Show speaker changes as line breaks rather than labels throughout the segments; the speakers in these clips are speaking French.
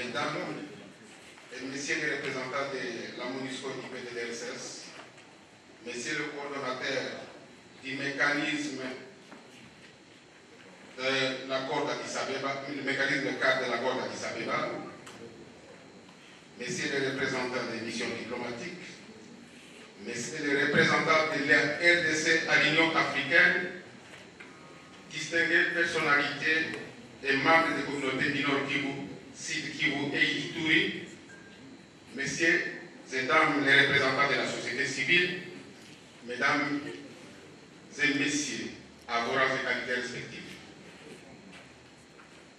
mesdames et messieurs les représentants de la MONUSCO du PDDRSS, messieurs le coordonnateur du mécanisme de l'accord d'Addis Abeba, le mécanisme cadre de l'accord d'Addis Abeba, messieurs les représentants des missions diplomatiques, messieurs les représentants de la RDC à l'Union africaine, distinguées personnalités et membres des communautés du Nord Kivu, Sud Kivu et Ituri, messieurs et dames les représentants de la société civile, mesdames et messieurs, à vos rangs et qualités respectives.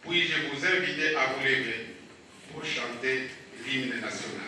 Puis-je vous inviter à vous lever pour chanter l'hymne national.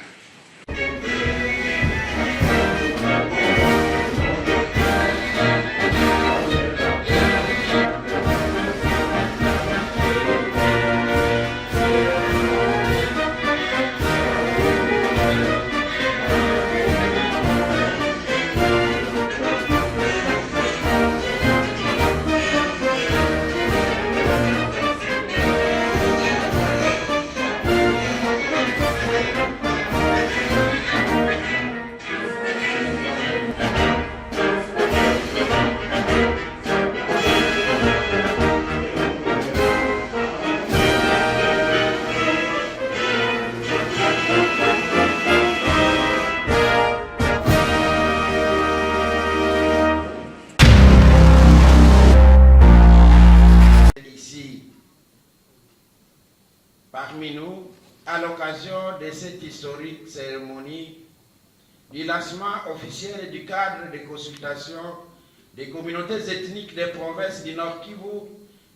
Parmi nous, à l'occasion de cette historique cérémonie du lancement officiel du cadre de consultation des communautés ethniques des provinces du Nord Kivu,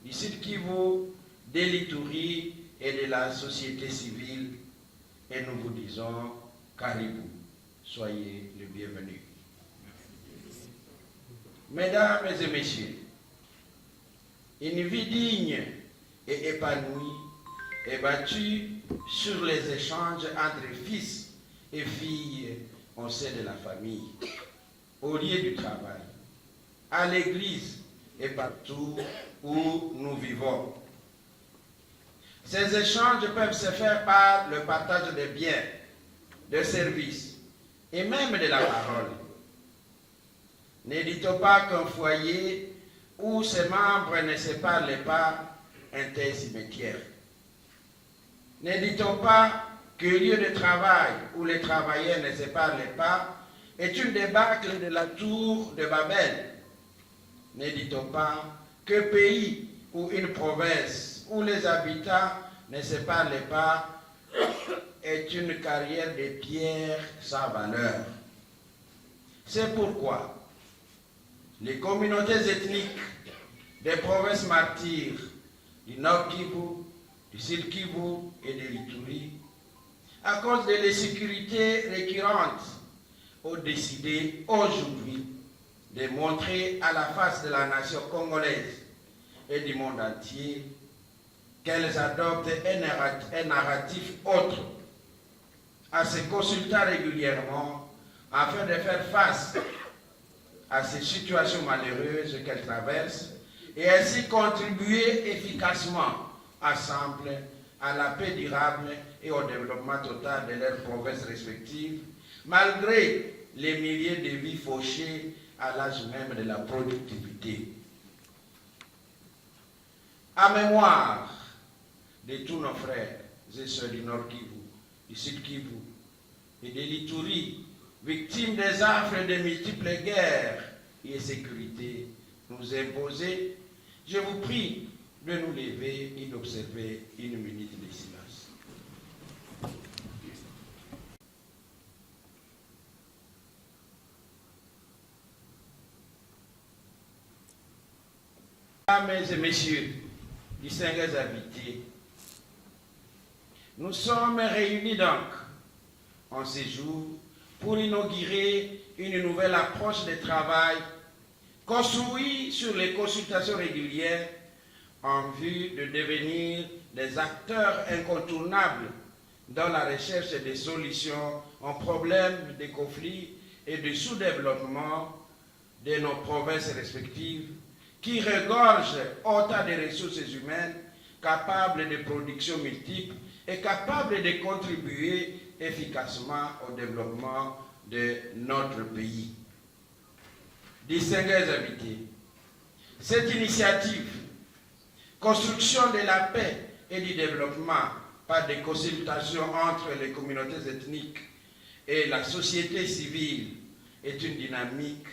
du Sud Kivu, de l'Ituri et de la société civile, et nous vous disons Caribou, soyez les bienvenus. Mesdames et messieurs, une vie digne et épanouie est bâtue sur les échanges entre fils et filles au sein de la famille, au lieu du travail, à l'église et partout où nous vivons. Ces échanges peuvent se faire par le partage des biens, des services et même de la parole. Ne dites pas qu'un foyer où ses membres ne se parlent pas est un cimetière. Ne dit-on pas que le lieu de travail où les travailleurs ne se parlent pas est une débâcle de la tour de Babel? Ne dit-on pas que pays ou une province où les habitants ne se parlent pas est une carrière de pierre sans valeur? C'est pourquoi les communautés ethniques des provinces martyres du Nord Kivu, du Sud Kivu et de l'Ituri, à cause de l'insécurité récurrente, ont décidé aujourd'hui de montrer à la face de la nation congolaise et du monde entier qu'elles adoptent un narratif autre, à se consulter régulièrement afin de faire face à ces situations malheureuses qu'elles traversent et ainsi contribuer efficacement ensemble à la paix durable et au développement total de leurs provinces respectives, malgré les milliers de vies fauchées à l'âge même de la productivité. À mémoire de tous nos frères et sœurs du Nord Kivu, du Sud Kivu et de l'Ituri, victimes des affres de multiples guerres et insécurités nous imposées, je vous prie de nous lever et d'observer une minute de silence. Mesdames et messieurs, distingués invités, nous sommes réunis donc en ce jour pour inaugurer une nouvelle approche de travail construite sur les consultations régulières en vue de devenir des acteurs incontournables dans la recherche des solutions aux problèmes de conflits et de sous-développement de nos provinces respectives qui regorgent autant de ressources humaines capable de production multiple et capable de contribuer efficacement au développement de notre pays. Distingués invités, cette initiative, construction de la paix et du développement par des consultations entre les communautés ethniques et la société civile, est une dynamique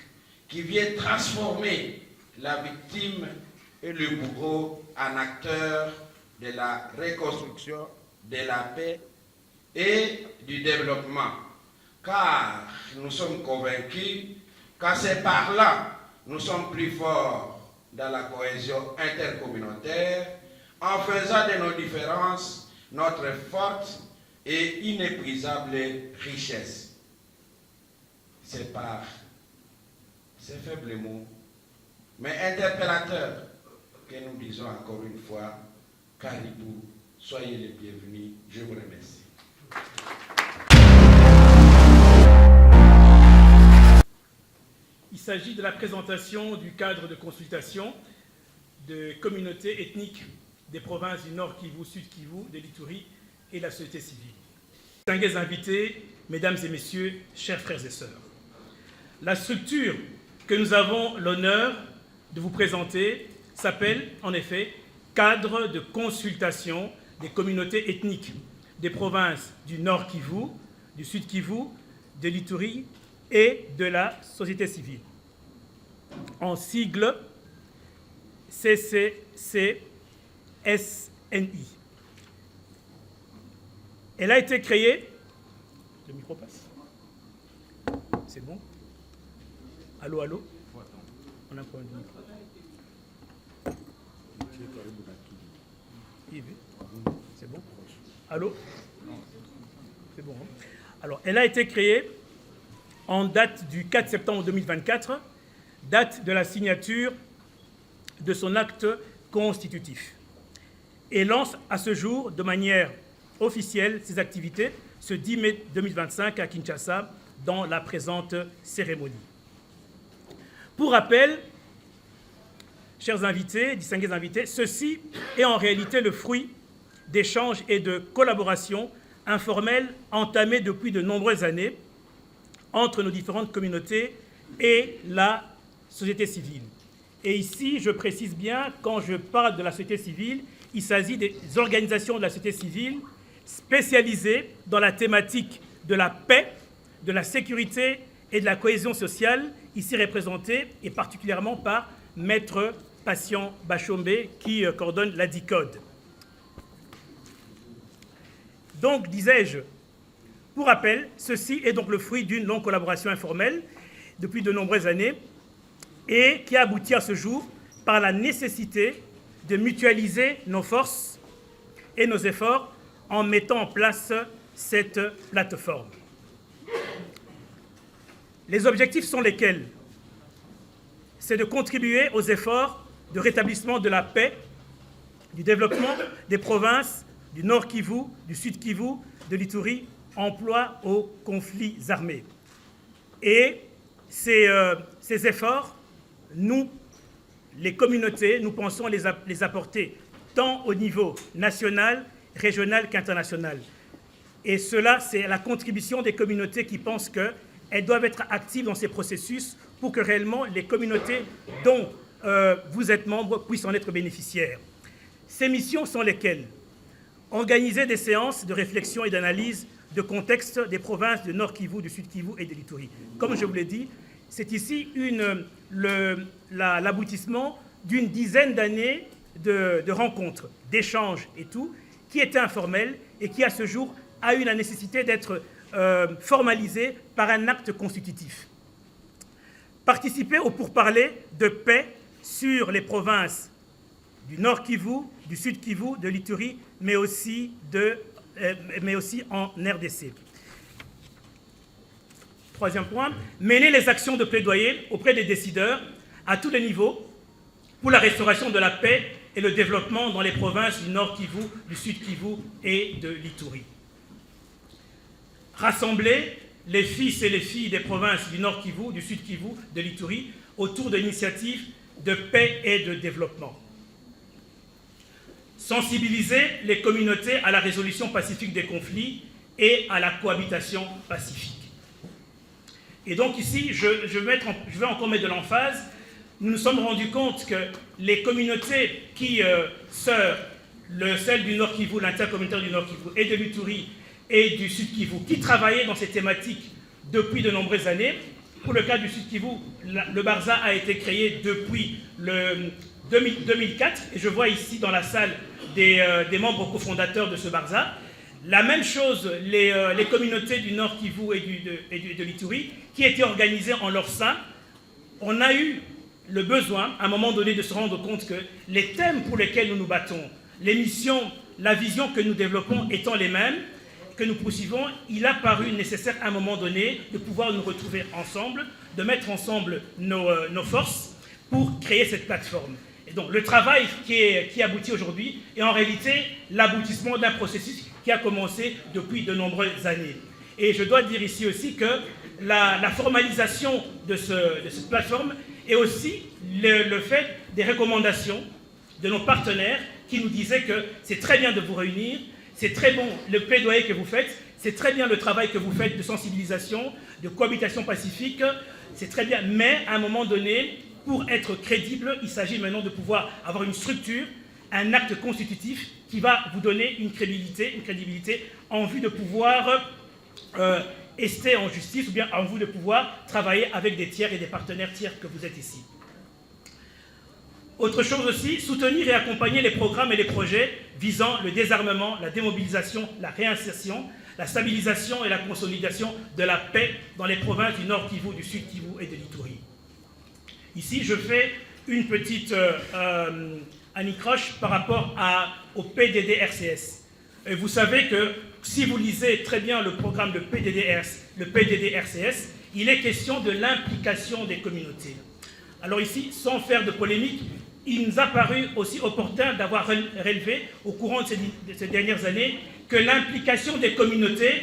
qui vient transformer la victime et le bourreau en acteurs de la reconstruction, de la paix et du développement. Car nous sommes convaincus que c'est par là nous sommes plus forts dans la cohésion intercommunautaire, en faisant de nos différences notre forte et inépuisable richesse. C'est par ces faibles mots, mais interpellateurs, que nous disons encore une fois, Caribou, soyez les bienvenus. Je vous remercie.
Il s'agit de la présentation du cadre de consultation de communautés ethniques des provinces du Nord Kivu, Sud Kivu, de l'Ituri et la société civile. Distingués invités, mesdames et messieurs, chers frères et sœurs, la structure que nous avons l'honneur de vous présenter s'appelle en effet Cadre de consultation des communautés ethniques des provinces du Nord Kivu, du Sud Kivu, de l'Ituri et de la société civile. En sigle CCCSNI. Elle a été créée... Le micro passe. C'est bon? Allô, allô? On a un problème de micro. C'est bon? Allô? C'est bon. Hein? Alors, elle a été créée en date du 4 septembre 2024, date de la signature de son acte constitutif, et lance à ce jour de manière officielle ses activités ce 10 mai 2025 à Kinshasa dans la présente cérémonie. Pour rappel, chers invités, distingués invités, ceci est en réalité le fruit d'échanges et de collaborations informelles entamées depuis de nombreuses années entre nos différentes communautés et la société civile. Et ici, je précise bien, quand je parle de la société civile, il s'agit des organisations de la société civile spécialisées dans la thématique de la paix, de la sécurité et de la cohésion sociale, ici représentées et particulièrement par Maître Patient Bachombe qui coordonne la DICODE. Donc, disais-je, pour rappel, ceci est donc le fruit d'une longue collaboration informelle depuis de nombreuses années et qui a abouti à ce jour par la nécessité de mutualiser nos forces et nos efforts en mettant en place cette plateforme. Les objectifs sont lesquels? C'est de contribuer aux efforts de rétablissement de la paix, du développement des provinces du Nord Kivu, du Sud Kivu, de l'Ituri, emploi aux conflits armés. Et ces efforts, nous, les communautés, nous pensons les apporter tant au niveau national, régional qu'international. Et cela, c'est la contribution des communautés qui pensent qu'elles doivent être actives dans ces processus pour que réellement les communautés dont vous êtes membres puissent en être bénéficiaires. Ces missions sont lesquelles? Organiser des séances de réflexion et d'analyse de contexte des provinces du Nord Kivu, du Sud Kivu et de l'Ituri. Comme je vous l'ai dit, c'est ici l'aboutissement d'une dizaine d'années de rencontres, d'échanges et tout, qui étaient informels et qui, à ce jour, a eu la nécessité d'être formalisé par un acte constitutif. Participer au pourparlers de paix sur les provinces du Nord Kivu, du Sud Kivu, de l'Ituri, mais aussi en RDC. Troisième point, mener les actions de plaidoyer auprès des décideurs à tous les niveaux pour la restauration de la paix et le développement dans les provinces du Nord Kivu, du Sud Kivu et de l'Ituri. Rassembler les fils et les filles des provinces du Nord Kivu, du Sud Kivu, de l'Ituri autour d'initiatives de paix et de développement. sensibiliser les communautés à la résolution pacifique des conflits et à la cohabitation pacifique. Et donc ici, je vais encore mettre de l'emphase. Nous nous sommes rendus compte que les communautés qui sœurs, celle du Nord Kivu, l'intercommunautaire du Nord Kivu et de l'Ituri et du Sud Kivu, qui travaillaient dans ces thématiques depuis de nombreuses années. Pour le cas du Sud Kivu, le Barza a été créé depuis le 2004, et je vois ici dans la salle des membres cofondateurs de ce Barza. La même chose, les communautés du Nord Kivu et de l'Ituri, qui étaient organisées en leur sein. On a eu le besoin, à un moment donné, de se rendre compte que les thèmes pour lesquels nous nous battons, les missions, la vision que nous développons étant les mêmes, que nous poursuivons, il a paru nécessaire à un moment donné de pouvoir nous retrouver ensemble, de mettre ensemble nos forces pour créer cette plateforme. Et donc le travail qui aboutit aujourd'hui est en réalité l'aboutissement d'un processus qui a commencé depuis de nombreuses années. Et je dois dire ici aussi que la formalisation de cette plateforme est aussi le fait des recommandations de nos partenaires qui nous disaient que c'est très bien de vous réunir, c'est très bon le plaidoyer que vous faites, c'est très bien le travail que vous faites de sensibilisation, de cohabitation pacifique, c'est très bien, mais à un moment donné, pour être crédible, il s'agit maintenant de pouvoir avoir une structure, un acte constitutif qui va vous donner une crédibilité en vue de pouvoir ester en justice ou bien en vue de pouvoir travailler avec des tiers et des partenaires tiers que vous êtes ici. Autre chose aussi, soutenir et accompagner les programmes et les projets visant le désarmement, la démobilisation, la réinsertion, la stabilisation et la consolidation de la paix dans les provinces du Nord Kivu, du Sud Kivu et de l'Ituri. Ici, je fais une petite anicroche par rapport au PDD-RCS. Et vous savez que si vous lisez très bien le programme de PDD-RCS, il est question de l'implication des communautés. Alors ici, sans faire de polémique, il nous a paru aussi opportun d'avoir relevé au courant de ces dernières années que l'implication des communautés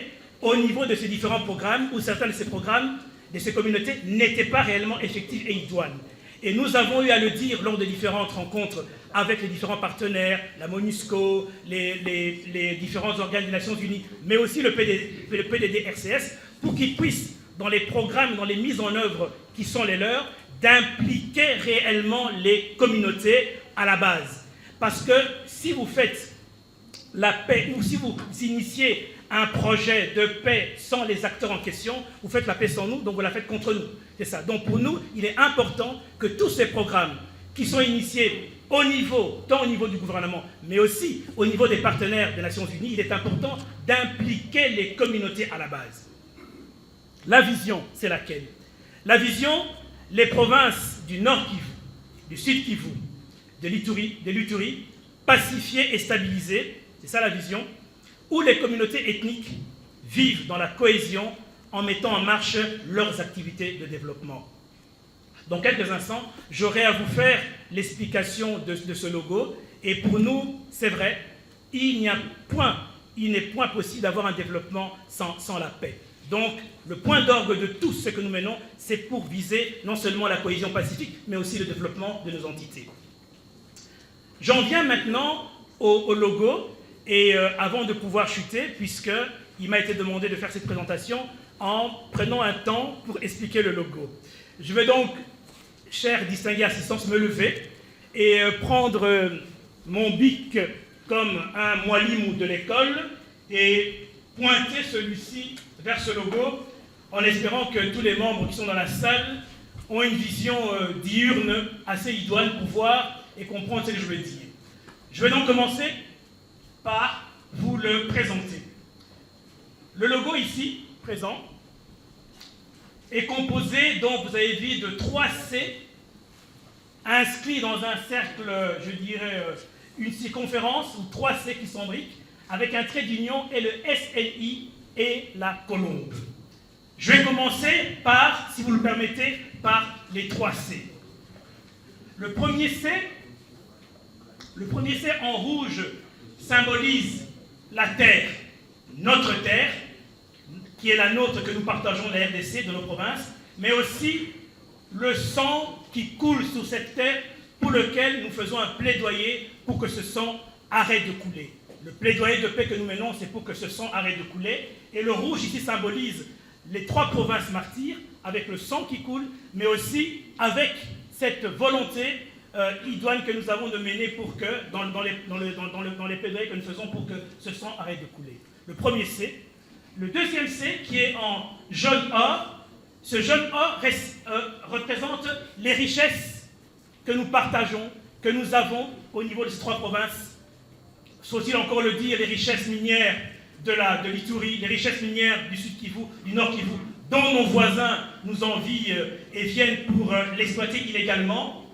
au niveau de ces différents programmes, ou certains de ces programmes, de ces communautés, n'étaient pas réellement effectives et idoines. Et nous avons eu à le dire lors de différentes rencontres avec les différents partenaires, la MONUSCO, les différents organes des Nations Unies, mais aussi le PDD-RCS, pour qu'ils puissent, dans les programmes, dans les mises en œuvre qui sont les leurs, d'impliquer réellement les communautés à la base. Parce que si vous faites la paix, ou si vous initiez un projet de paix sans les acteurs en question, vous faites la paix sans nous, donc vous la faites contre nous. C'est ça. Donc pour nous, il est important que tous ces programmes qui sont initiés au niveau, tant au niveau du gouvernement, mais aussi au niveau des partenaires des Nations Unies, il est important d'impliquer les communautés à la base. La vision, c'est laquelle? La vision, les provinces du Nord Kivu, du Sud Kivu, de l'Ituri, pacifiées et stabilisées, c'est ça la vision, où les communautés ethniques vivent dans la cohésion en mettant en marche leurs activités de développement. Dans quelques instants, j'aurai à vous faire l'explication de ce logo, et pour nous, c'est vrai, il n'est point possible d'avoir un développement sans la paix. Donc, le point d'orgue de tout ce que nous menons, c'est pour viser non seulement la cohésion pacifique, mais aussi le développement de nos entités. J'en viens maintenant au logo, et avant de pouvoir chuter, puisqu'il m'a été demandé de faire cette présentation en prenant un temps pour expliquer le logo. Je vais donc, chère distinguée assistance, me lever et prendre mon bic comme un moilimou de l'école et pointer celui-ci vers ce logo, en espérant que tous les membres qui sont dans la salle ont une vision diurne assez idoine pour voir et comprendre ce que je veux dire. Je vais donc commencer par vous le présenter. Le logo ici, présent, est composé, donc vous avez vu, de 3 C inscrits dans un cercle, je dirais, une circonférence, ou 3 C qui s'embriquent, avec un trait d'union et le SLI et la colombe. Je vais commencer par, si vous le permettez, par les 3 C. Le premier C en rouge symbolise la terre, notre terre, qui est la nôtre que nous partageons de la RDC, de nos provinces, mais aussi le sang qui coule sur cette terre pour lequel nous faisons un plaidoyer pour que ce sang arrête de couler. Le plaidoyer de paix que nous menons, c'est pour que ce sang arrête de couler. Et le rouge ici symbolise les 3 provinces martyrs, avec le sang qui coule, mais aussi avec cette volonté idoine que nous avons de mener pour que, dans les plaidoyers que nous faisons pour que ce sang arrête de couler. Le premier C. Le deuxième C, qui est en jaune or, ce jaune or représente les richesses que nous partageons, que nous avons au niveau de ces 3 provinces. Faut-il encore le dire, les richesses minières de l'Ituri, les richesses minières du Sud Kivu, du Nord Kivu, dont nos voisins nous envient et viennent pour l'exploiter illégalement.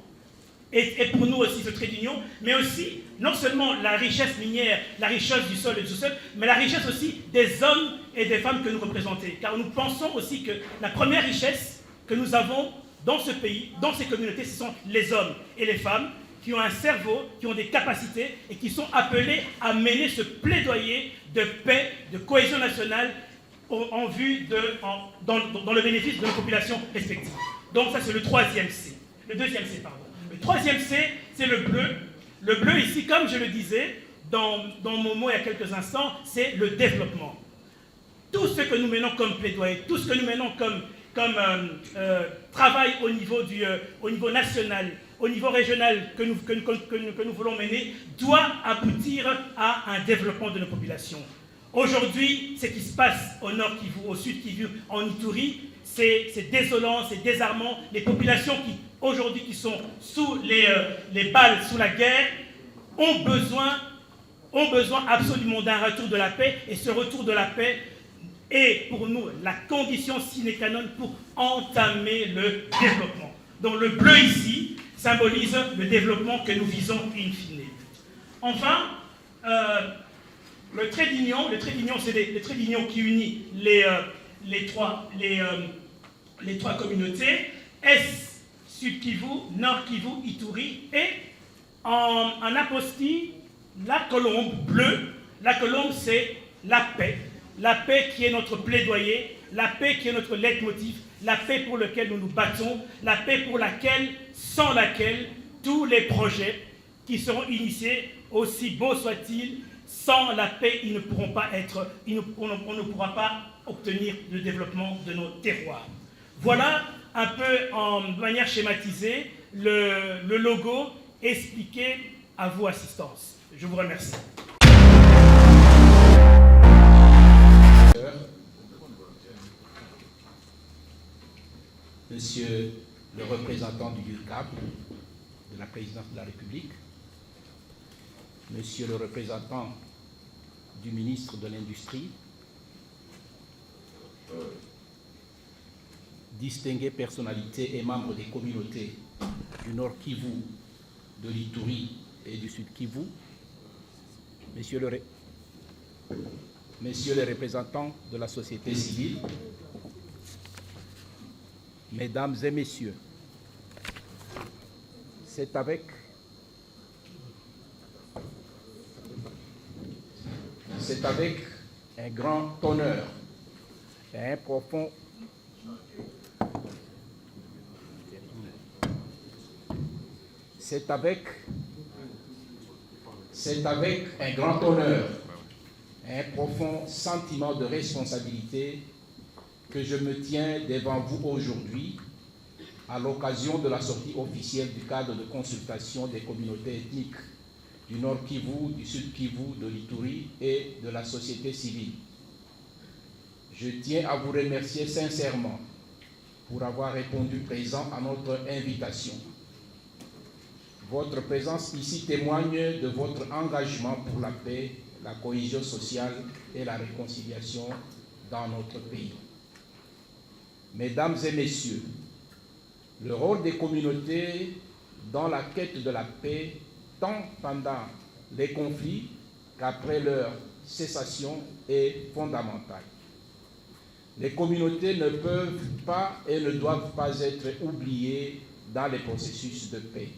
Et pour nous aussi ce trait d'union, mais aussi non seulement la richesse minière, la richesse du sol et du sous-sol, mais la richesse aussi des hommes et des femmes que nous représentons. Car nous pensons aussi que la première richesse que nous avons dans ce pays, dans ces communautés, ce sont les hommes et les femmes qui ont un cerveau, qui ont des capacités et qui sont appelés à mener ce plaidoyer de paix, de cohésion nationale en vue dans le bénéfice de nos populations respectives. Donc ça c'est le deuxième C. Le troisième C, c'est le bleu. Le bleu ici, comme je le disais dans mon mot il y a quelques instants, c'est le développement. Tout ce que nous menons comme plaidoyer, tout ce que nous menons comme travail au niveau national, au niveau régional que nous voulons mener, doit aboutir à un développement de nos populations. Aujourd'hui, ce qui se passe au Nord Kivu, au Sud Kivu, en Ituri, c'est désolant, c'est désarmant. Les populations aujourd'hui qui sont sous les balles, sous la guerre, ont besoin absolument d'un retour de la paix. Et ce retour de la paix est pour nous la condition sine qua non pour entamer le développement. Donc le bleu ici symbolise le développement que nous visons in fine. Enfin, le trait d'union, c'est le trait d'union qui unit les trois communautés, Est, Sud Kivu, Nord Kivu, Ituri, et en apostille, la colombe bleue. La colombe, c'est la paix qui est notre plaidoyer, la paix qui est notre leitmotiv, la paix pour laquelle nous nous battons, la paix sans laquelle tous les projets qui seront initiés, aussi beaux soient-ils, sans la paix, on ne pourra pas obtenir le développement de nos terroirs. Voilà un peu en manière schématisée le logo expliqué à vous, assistance. Je vous remercie.
Monsieur le représentant du UCAP, de la présidence de la République, Monsieur le représentant du ministre de l'Industrie, distinguées personnalités et membres des communautés du Nord Kivu, de l'Ituri et du Sud Kivu, Messieurs les représentants de la société civile, Mesdames et Messieurs, c'est avec un grand honneur et un profond C'est avec un grand honneur et un profond sentiment de responsabilité que je me tiens devant vous aujourd'hui à l'occasion de la sortie officielle du cadre de consultation des communautés ethniques du Nord Kivu, du Sud Kivu, de l'Ituri et de la société civile. Je tiens à vous remercier sincèrement pour avoir répondu présent à notre invitation. Votre présence ici témoigne de votre engagement pour la paix, la cohésion sociale et la réconciliation dans notre pays. Mesdames et Messieurs, le rôle des communautés dans la quête de la paix, tant pendant les conflits qu'après leur cessation, est fondamental. Les communautés ne peuvent pas et ne doivent pas être oubliées dans les processus de paix.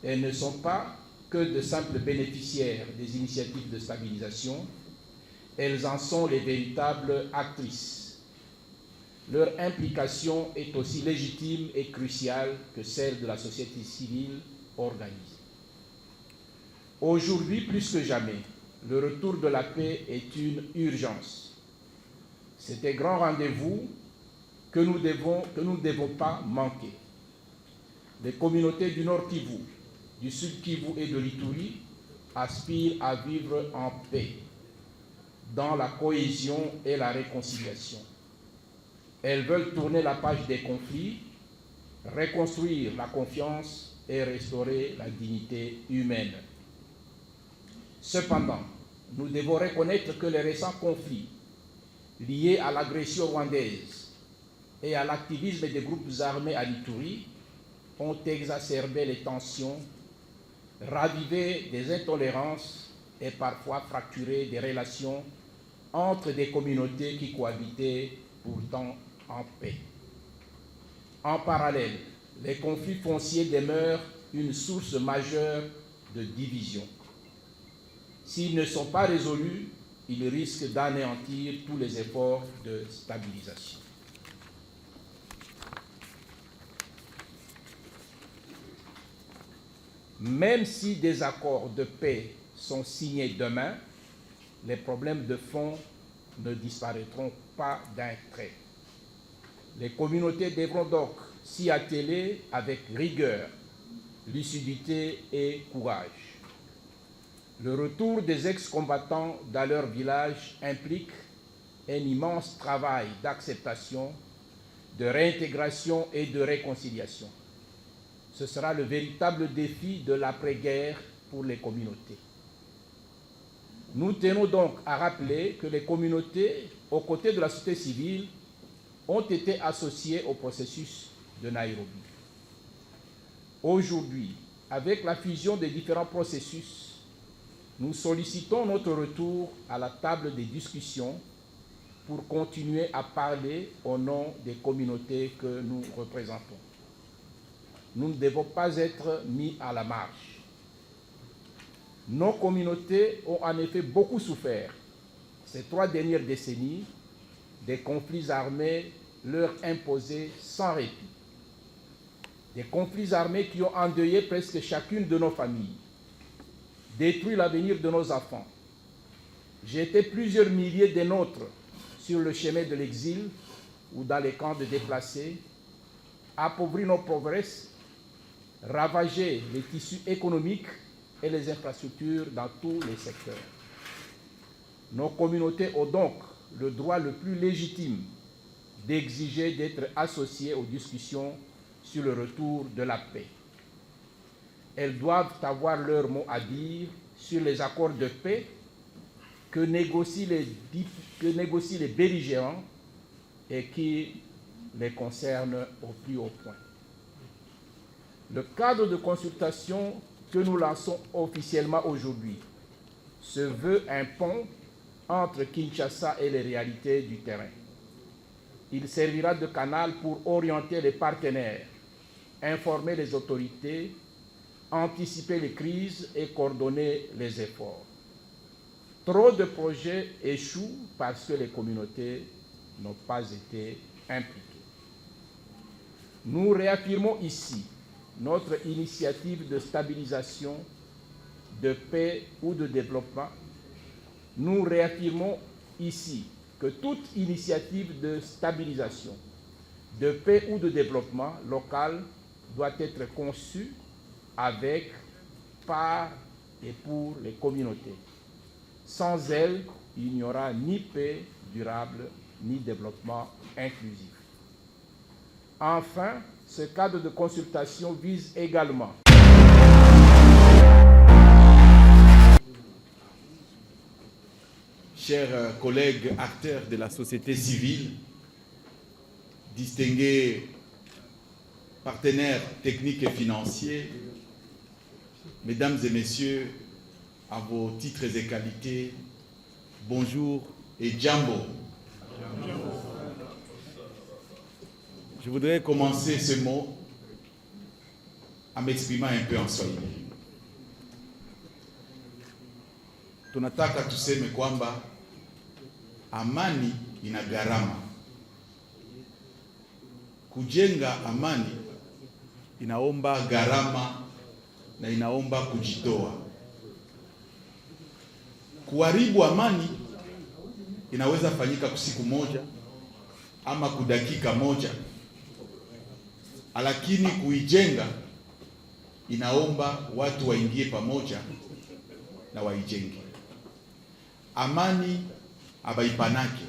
Elles ne sont pas que de simples bénéficiaires des initiatives de stabilisation, elles en sont les véritables actrices. Leur implication est aussi légitime et cruciale que celle de la société civile organisée. Aujourd'hui, plus que jamais, le retour de la paix est une urgence. C'est un grand rendez-vous que nous ne devons pas manquer. Les communautés du Nord Kivu, du Sud Kivu et de l'Ituri aspirent à vivre en paix, dans la cohésion et la réconciliation. Elles veulent tourner la page des conflits, reconstruire la confiance et restaurer la dignité humaine. Cependant, nous devons reconnaître que les récents conflits liés à l'agression rwandaise et à l'activisme des groupes armés à l'Ituri ont exacerbé les tensions, ravivé des intolérances et parfois fracturé des relations entre des communautés qui cohabitaient pourtant en paix. En parallèle, les conflits fonciers demeurent une source majeure de division. S'ils ne sont pas résolus, ils risquent d'anéantir tous les efforts de stabilisation. Même si des accords de paix sont signés demain, les problèmes de fond ne disparaîtront pas d'un trait. Les communautés devront donc s'y atteler avec rigueur, lucidité et courage. Le retour des ex-combattants dans leur village implique un immense travail d'acceptation, de réintégration et de réconciliation. Ce sera le véritable défi de l'après-guerre pour les communautés. Nous tenons donc à rappeler que les communautés, aux côtés de la société civile, ont été associées au processus de Nairobi. Aujourd'hui, avec la fusion des différents processus, nous sollicitons notre retour à la table des discussions pour continuer à parler au nom des communautés que nous représentons. Nous ne devons pas être mis à la marge. Nos communautés ont en effet beaucoup souffert ces 3 dernières décennies des conflits armés leur imposés sans répit. Des conflits armés qui ont endeuillé presque chacune de nos familles, détruit l'avenir de nos enfants, jeté plusieurs milliers de nôtres sur le chemin de l'exil ou dans les camps de déplacés, appauvri nos progrès, ravagé les tissus économiques et les infrastructures dans tous les secteurs. Nos communautés ont donc le droit le plus légitime d'exiger d'être associées aux discussions sur le retour de la paix. Elles doivent avoir leur mot à dire sur les accords de paix que négocient les belligérants et qui les concernent au plus haut point. Le cadre de consultation que nous lançons officiellement aujourd'hui se veut un pont entre Kinshasa et les réalités du terrain. Il servira de canal pour orienter les partenaires, informer les autorités, anticiper les crises et coordonner les efforts. Trop de projets échouent parce que les communautés n'ont pas été impliquées. Nous réaffirmons ici notre initiative de stabilisation, de paix ou de développement. Nous réaffirmons ici que toute initiative de stabilisation, de paix ou de développement local doit être conçue avec, par et pour les communautés. Sans elles, il n'y aura ni paix durable, ni développement inclusif. Enfin, ce cadre de consultation vise également
chers collègues acteurs de la société civile, distingués partenaires techniques et financiers, mesdames et messieurs, à vos titres et qualités, bonjour et jambo. Je voudrais commencer ce mot en m'exprimant un peu en Swahili. Tunataka tuseme kwamba amani ina gharama. Kujenga amani inaomba gharama na inaomba kujitoa. Kuharibu amani inaweza fanyika kusiku moja ama kudakika moja, lakini kuijenga inaomba watu waingie pamoja na waijenge. Amani abaipanake.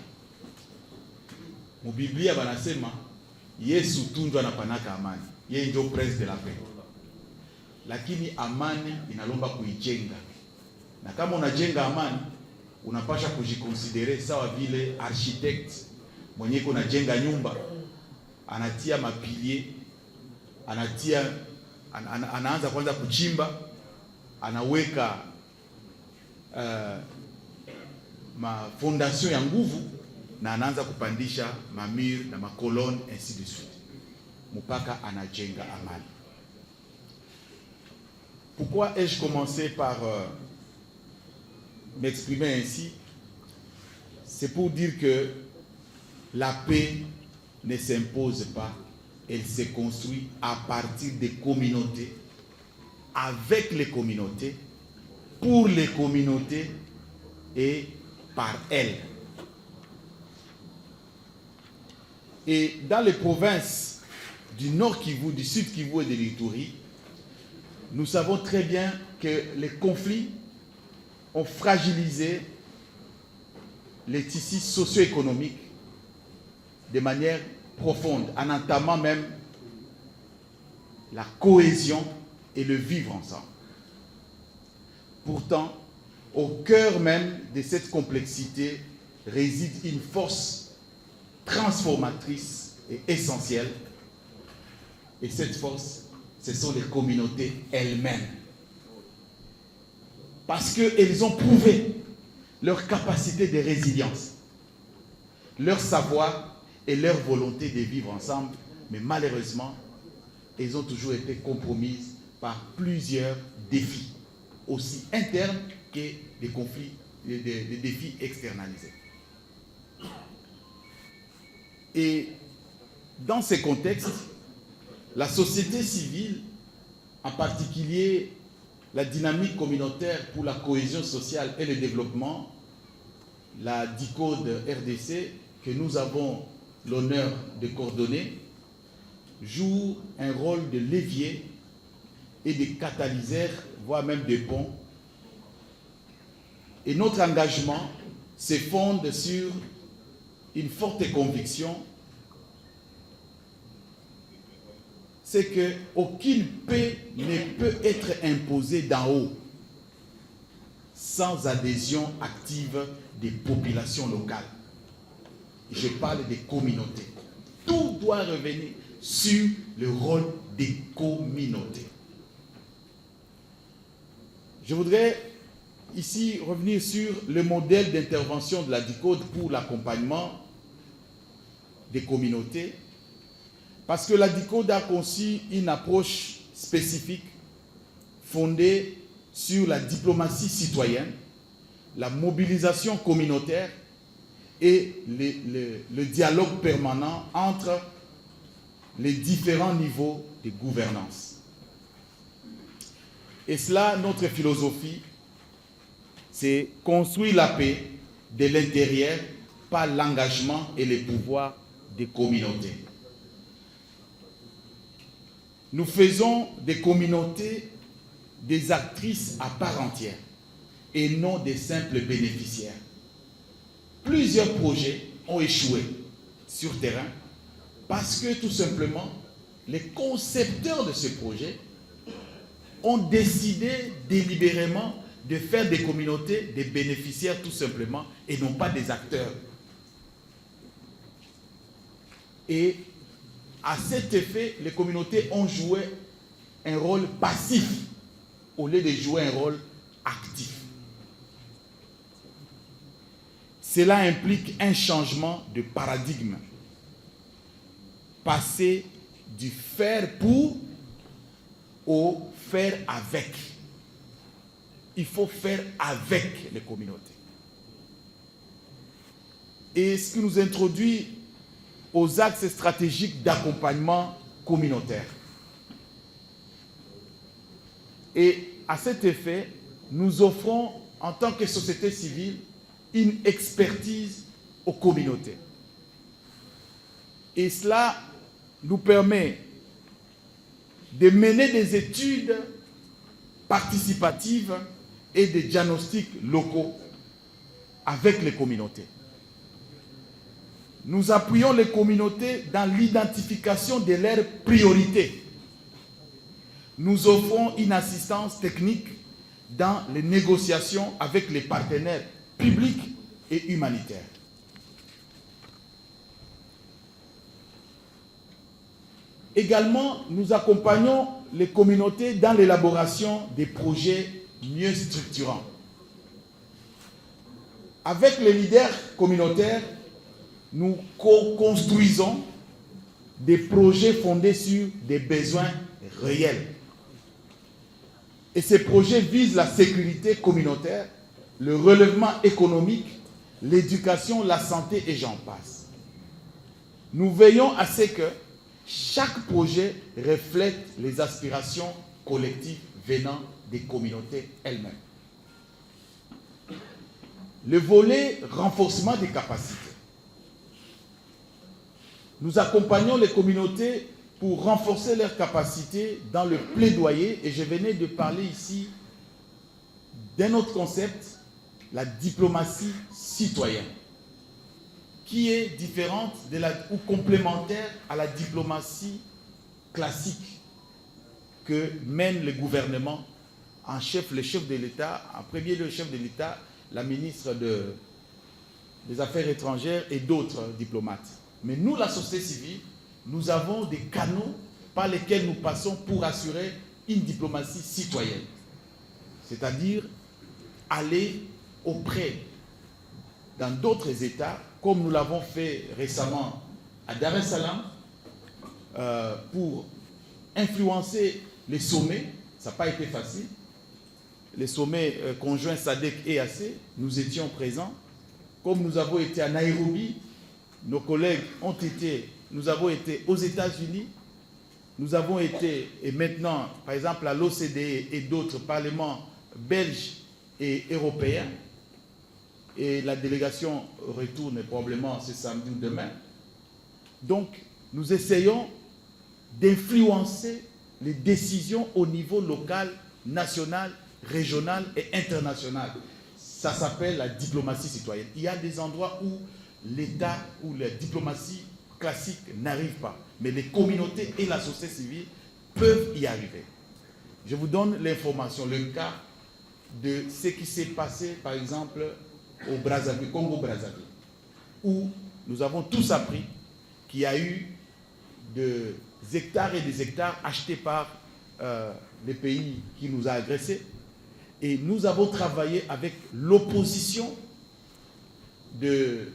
Mubiblia banasema Yesu tunjwa anapanaka amani. Yeye ndio prince de la paix. Lakini amani inalomba kuijenga. Na kama unajenga amani, unapasha kujikonsidere sawa vile architect mwenye kunajenga nyumba, anatia mapilie, anaanza kwanza kuchimba, anaweka fondation ya nguvu na anaanza kupandisha mamir na makolone ainsi de suite mpaka anajenga amani. Pourquoi ai-je commencé par m'exprimer ainsi? C'est pour dire que la paix ne s'impose pas, elle se construit à partir des communautés, avec les communautés, pour les communautés et par elles. Et dans les provinces du Nord Kivu, du Sud Kivu et de l'Ituri, nous savons très bien que les conflits ont fragilisé les tissus socio-économiques de manière profonde, en entamant même la cohésion et le vivre ensemble. Pourtant, au cœur même de cette complexité réside une force transformatrice et essentielle. Et cette force, ce sont les communautés elles-mêmes. Parce qu'elles ont prouvé leur capacité de résilience, leur savoir et leur volonté de vivre ensemble. Mais malheureusement, elles ont toujours été compromises par plusieurs défis, aussi internes que des conflits, des défis externalisés. Et dans ces contextes, la société civile, en particulier la dynamique communautaire pour la cohésion sociale et le développement, la DICODE RDC, que nous avons l'honneur de coordonner, joue un rôle de levier et de catalyseur, voire même de pont. Et notre engagement se fonde sur une forte conviction, c'est qu'aucune paix ne peut être imposée d'en haut sans adhésion active des populations locales. Je parle des communautés. Tout doit revenir sur le rôle des communautés. Je voudrais ici revenir sur le modèle d'intervention de la DICODE pour l'accompagnement des communautés, parce que la DICODE a conçu une approche spécifique fondée sur la diplomatie citoyenne, la mobilisation communautaire et le dialogue permanent entre les différents niveaux de gouvernance. Et cela, notre philosophie, c'est construire la paix de l'intérieur par l'engagement et les pouvoirs des communautés. Nous faisons des communautés des actrices à part entière et non des simples bénéficiaires. Plusieurs projets ont échoué sur terrain parce que tout simplement, les concepteurs de ce projet ont décidé délibérément de faire des communautés des bénéficiaires tout simplement et non pas des acteurs. Et à cet effet, les communautés ont joué un rôle passif au lieu de jouer un rôle actif. Cela implique un changement de paradigme. Passer du faire pour au faire avec. Il faut faire avec les communautés. Et ce qui nous introduit aux axes stratégiques d'accompagnement communautaire. Et à cet effet, nous offrons en tant que société civile, une expertise aux communautés. Et cela nous permet de mener des études participatives et des diagnostics locaux avec les communautés. Nous appuyons les communautés dans l'identification de leurs priorités. Nous offrons une assistance technique dans les négociations avec les partenaires publics et humanitaires. Également, nous accompagnons les communautés dans l'élaboration des projets mieux structurants. Avec les leaders communautaires, nous co-construisons des projets fondés sur des besoins réels. Et ces projets visent la sécurité communautaire, le relèvement économique, l'éducation, la santé et j'en passe. Nous veillons à ce que chaque projet reflète les aspirations collectives venant des communautés elles-mêmes. Le volet renforcement des capacités. Nous accompagnons les communautés pour renforcer leurs capacités dans le plaidoyer, et je venais de parler ici d'un autre concept, la diplomatie citoyenne, qui est différente ou complémentaire à la diplomatie classique que mène le gouvernement en chef, le chef de l'État, en premier lieu le chef de l'État, la ministre des Affaires étrangères et d'autres diplomates. Mais nous, la société civile, nous avons des canaux par lesquels nous passons pour assurer une diplomatie citoyenne. C'est-à-dire aller auprès dans d'autres États, comme nous l'avons fait récemment à Dar es Salaam, pour influencer les sommets. Ça n'a pas été facile. Les sommets conjoints SADC et EAC, nous étions présents. Comme nous avons été à Nairobi, nos collègues nous avons été aux États-Unis, nous avons été, et maintenant, par exemple, à l'OCDE et d'autres parlements belges et européens, et la délégation retourne probablement ce samedi ou demain. Donc, nous essayons d'influencer les décisions au niveau local, national, régional et international. Ça s'appelle la diplomatie citoyenne. Il y a des endroits où l'État ou la diplomatie classique n'arrive pas, mais les communautés et la société civile peuvent y arriver. Je vous donne l'information, le cas de ce qui s'est passé, par exemple, au Brazzaville, Congo-Brazzaville, où nous avons tous appris qu'il y a eu des hectares et des hectares achetés par les pays qui nous a agressés. Et nous avons travaillé avec l'opposition du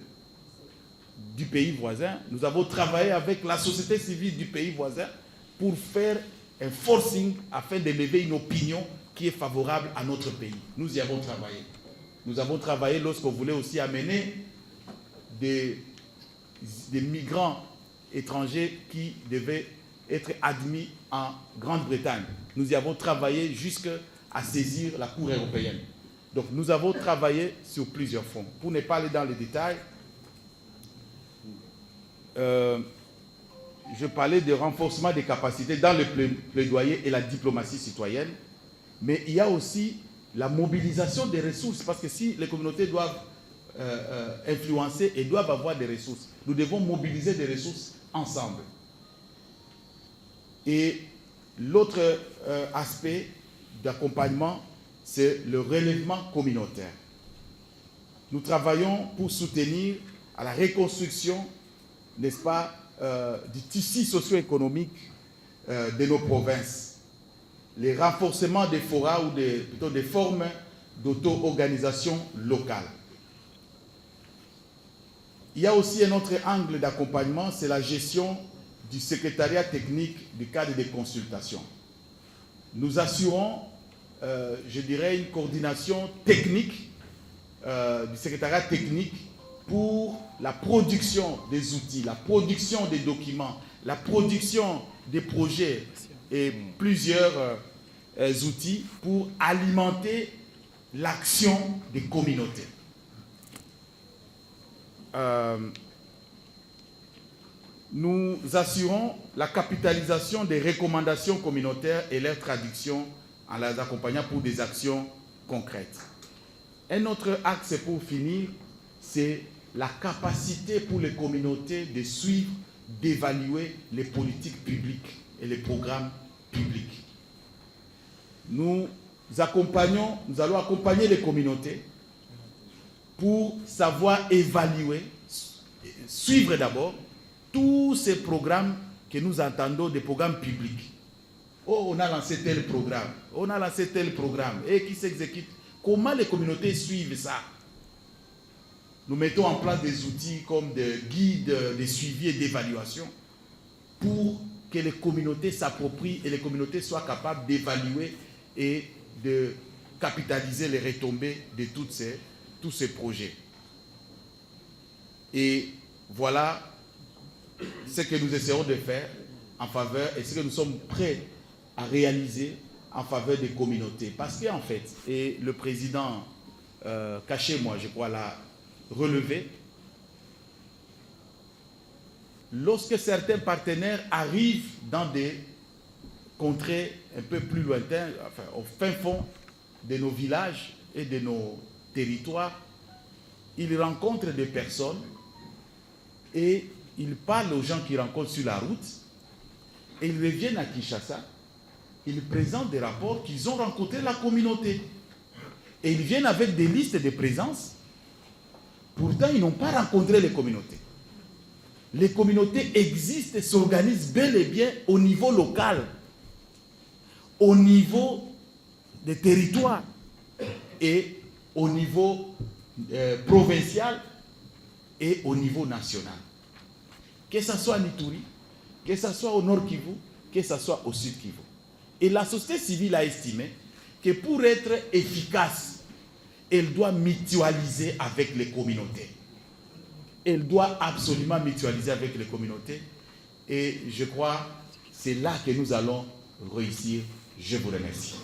pays voisin. Nous avons travaillé avec la société civile du pays voisin pour faire un forcing afin d'élever une opinion qui est favorable à notre pays. Nous y avons travaillé. Nous avons travaillé lorsqu'on voulait aussi amener des migrants étrangers qui devaient être admis en Grande-Bretagne. Nous y avons travaillé jusqu'à saisir la Cour européenne. Donc nous avons travaillé sur plusieurs fronts. Pour ne pas aller dans les détails, je parlais de renforcement des capacités dans le plaidoyer et la diplomatie citoyenne, mais il y a aussi la mobilisation des ressources, parce que si les communautés doivent influencer et doivent avoir des ressources, nous devons mobiliser des ressources ensemble. Et l'autre aspect d'accompagnement, c'est le relèvement communautaire. Nous travaillons pour soutenir à la reconstruction, n'est-ce pas, du tissu socio-économique de nos provinces. Les renforcements des forats ou plutôt des formes d'auto-organisation locale. Il y a aussi un autre angle d'accompagnement, c'est la gestion du secrétariat technique du cadre des consultations. Nous assurons, je dirais, une coordination technique du secrétariat technique pour la production des outils, la production des documents, la production des projets et plusieurs outils pour alimenter l'action des communautés. Nous assurons la capitalisation des recommandations communautaires et leur traduction en les accompagnant pour des actions concrètes. Un autre axe pour finir, c'est la capacité pour les communautés de suivre, d'évaluer les politiques publiques et les programmes publics. Nous allons accompagner les communautés pour savoir évaluer, suivre d'abord tous ces programmes que nous entendons, des programmes publics. Oh, on a lancé tel programme, on a lancé tel programme, et qui s'exécute. Comment les communautés suivent ça? Nous mettons en place des outils comme des guides, des suivis et d'évaluation pour que les communautés s'approprient et les communautés soient capables d'évaluer et de capitaliser les retombées de tous ces projets. Et voilà ce que nous essaierons de faire en faveur et ce que nous sommes prêts à réaliser en faveur des communautés. Parce qu'en fait, et le président Cachez-moi, je crois, l'a relevé, lorsque certains partenaires arrivent dans des contrées un peu plus lointaines, enfin, au fin fond de nos villages et de nos territoires, ils rencontrent des personnes et ils parlent aux gens qu'ils rencontrent sur la route et ils reviennent à Kinshasa, ils présentent des rapports qu'ils ont rencontré la communauté et ils viennent avec des listes de présence. Pourtant, ils n'ont pas rencontré les communautés. Les communautés existent et s'organisent bel et bien au niveau local, au niveau des territoires et au niveau provincial et au niveau national. Que ce soit à Ituri, que ce soit au Nord Kivu, que ce soit au Sud Kivu. Et la société civile a estimé que pour être efficace, elle doit mutualiser avec les communautés. Elle doit absolument mutualiser avec les communautés. Et je crois que c'est là que nous allons réussir. Je vous remercie.